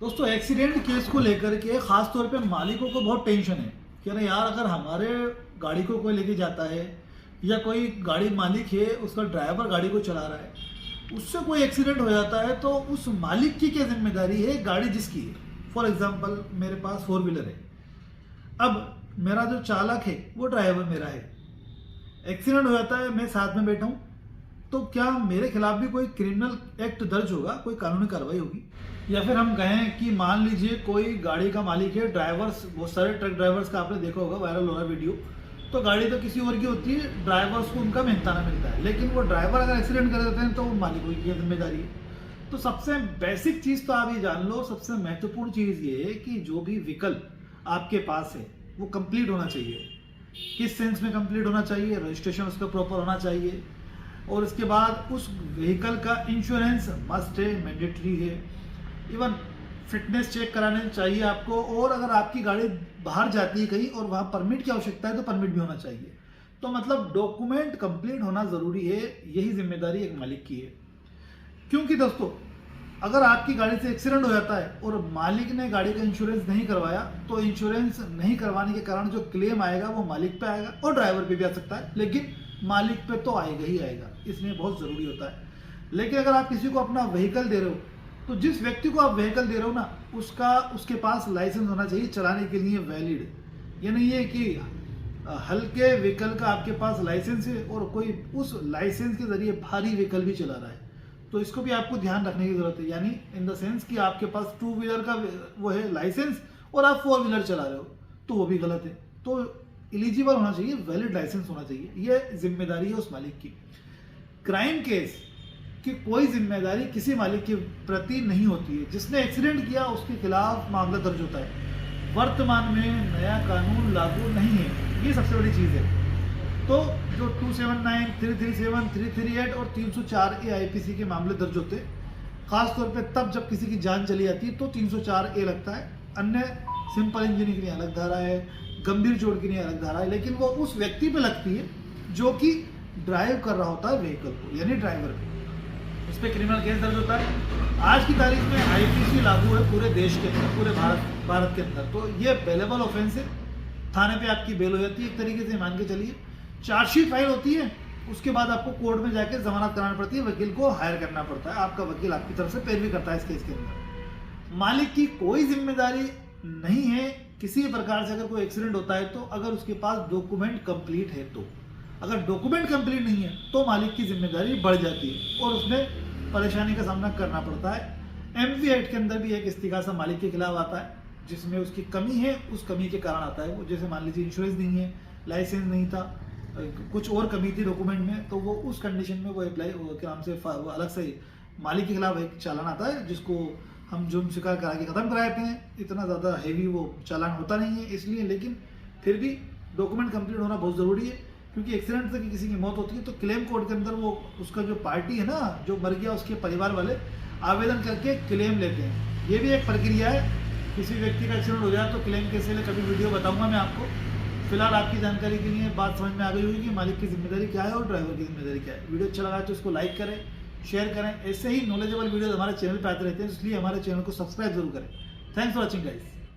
दोस्तों accident case को लेकर के खास तौर पे मालिकों को बहुत टेंशन है कि अरे यार, अगर हमारे गाड़ी को कोई लेके जाता है या कोई गाड़ी मालिक है, उसका ड्राइवर गाड़ी को चला रहा है, उससे कोई एक्सीडेंट हो जाता है तो उस मालिक की क्या जिम्मेदारी है, गाड़ी जिसकी है। फॉर एग्जांपल मेरे पास 4 व्हीलर है, अब मेरा जो चालक है वो ड्राइवर मेरा है, एक्सीडेंट हो जाता है, मैं साथ में बैठा हूँ, तो क्या मेरे खिलाफ भी कोई क्रिमिनल एक्ट दर्ज होगा, कोई कानूनी कार्रवाई होगी? या फिर हम कहें कि मान लीजिए कोई गाड़ी का मालिक है, ड्राइवर्स, बहुत सारे ट्रक ड्राइवर्स का आपने देखा होगा, वायरल हो रहा वीडियो, तो गाड़ी तो किसी और की होती है, ड्राइवर्स को उनका मेहनताना मिलता है, लेकिन वो ड्राइवर अगर एक्सीडेंट कर देते हैं तो वो मालिकों की जिम्मेदारी है। तो सबसे बेसिक चीज़ तो आप ये जान लो, सबसे महत्वपूर्ण चीज़ ये है कि जो भी व्हीकल आपके पास है वो कंप्लीट होना चाहिए। किस सेंस में कंप्लीट होना चाहिए? रजिस्ट्रेशन उसका प्रॉपर होना चाहिए, और इसके बाद उस व्हीकल का इंश्योरेंस मस्ट है, मैंडेटरी है, इवन फिटनेस चेक कराने चाहिए आपको, और अगर आपकी गाड़ी बाहर जाती है कहीं और वहाँ परमिट की आवश्यकता है तो परमिट भी होना चाहिए। तो मतलब डॉक्यूमेंट कंप्लीट होना ज़रूरी है, यही जिम्मेदारी एक मालिक की है। क्योंकि दोस्तों अगर आपकी गाड़ी से एक्सीडेंट हो जाता है और मालिक ने गाड़ी का इंश्योरेंस नहीं करवाया, तो इंश्योरेंस नहीं करवाने के कारण जो क्लेम आएगा वो मालिक पे आएगा और ड्राइवर पे भी आ सकता है, लेकिन मालिक पे तो आएगा ही आएगा, इसलिए बहुत ज़रूरी होता है। लेकिन अगर आप किसी को अपना व्हीकल दे रहे हो, तो जिस व्यक्ति को आप व्हीकल दे रहे हो ना, उसके पास लाइसेंस होना चाहिए चलाने के लिए वैलिड। ये नहीं है कि हल्के व्हीकल का आपके पास लाइसेंस है और कोई उस लाइसेंस के जरिए भारी व्हीकल भी चला रहा है, तो इसको भी आपको ध्यान रखने की जरूरत है। यानी इन द सेंस कि आपके पास 2 व्हीलर का वो है लाइसेंस और आप 4 व्हीलर चला रहे हो, तो वो भी गलत है। तो एलिजिबल होना चाहिए, वैलिड लाइसेंस होना चाहिए, ये जिम्मेदारी है उस मालिक की। क्राइम केस की कोई जिम्मेदारी किसी मालिक के प्रति नहीं होती है, जिसने एक्सीडेंट किया उसके खिलाफ मामला दर्ज होता है। वर्तमान में नया कानून लागू नहीं है, ये सबसे बड़ी चीज़ है। तो जो 279, 337, 338 और 304A IPC के मामले दर्ज होते हैं, खासतौर पे तब जब किसी की जान चली जाती है तो 304A लगता है। अन्य सिंपल इंजरी के लिए अलग धारा है, गंभीर चोट के लिए अलग धारा है, लेकिन वो उस व्यक्ति पे लगती है जो कि ड्राइव कर रहा होता है व्हीकल को, यानी ड्राइवर पे। उस पर क्रिमिनल केस दर्ज होता है। आज की तारीख में IPC लागू है पूरे देश के अंदर, पूरे भारत के अंदर, तो ये बेलेबल ऑफेंस है। थाने पे आपकी बेल हो जाती है, एक तरीके से मान के चलिए। चार्जशीट फाइल होती है, उसके बाद आपको कोर्ट में जाके जमानत करानी पड़ती है, वकील को हायर करना पड़ता है, आपका वकील आपकी तरफ से पैरवी करता है इस केस के अंदर। मालिक की कोई जिम्मेदारी नहीं है किसी प्रकार से। अगर कोई एक्सीडेंट होता है तो अगर उसके पास डॉक्यूमेंट कंप्लीट है, तो अगर डॉक्यूमेंट कंप्लीट नहीं है तो मालिक की जिम्मेदारी बढ़ जाती है और उसमें परेशानी का सामना करना पड़ता है। MV एक्ट के अंदर भी एक इस्तीगासा मालिक के खिलाफ आता है, जिसमें उसकी कमी है, उस कमी के कारण आता है वो। जैसे मान लीजिए इंश्योरेंस नहीं है, लाइसेंस नहीं था, कुछ और कमी थी डॉक्यूमेंट में, तो वो उस कंडीशन में वो अप्लाई क्या नाम से वो अलग से मालिक के खिलाफ एक चालान आता है, जिसको हम जुर्म स्वीकार करा के ख़त्म कराते हैं। इतना ज़्यादा हैवी वो चालान होता नहीं है इसलिए, लेकिन फिर भी डॉक्यूमेंट कंप्लीट होना बहुत ज़रूरी है, क्योंकि एक्सीडेंट से किसी की मौत होती है तो क्लेम कोर्ट के अंदर वो उसका जो पार्टी है ना, जो मर गया, उसके परिवार वाले आवेदन करके क्लेम लेते हैं। ये भी एक प्रक्रिया है। किसी व्यक्ति का एक्सीडेंट हो जाए तो क्लेम कैसे ले, कभी वीडियो बताऊंगा मैं आपको। फिलहाल आपकी जानकारी के लिए बात समझ में आ गई होगी कि मालिक की जिम्मेदारी क्या है और ड्राइवर की जिम्मेदारी क्या है। वीडियो अच्छा लगा तो इसको लाइक करें, शेयर करें। ऐसे ही नॉलेजेबल वीडियो हमारे चैनल पर आते रहते हैं, इसलिए हमारे चैनल को सब्सक्राइब जरूर करें। Thanks for watching guys.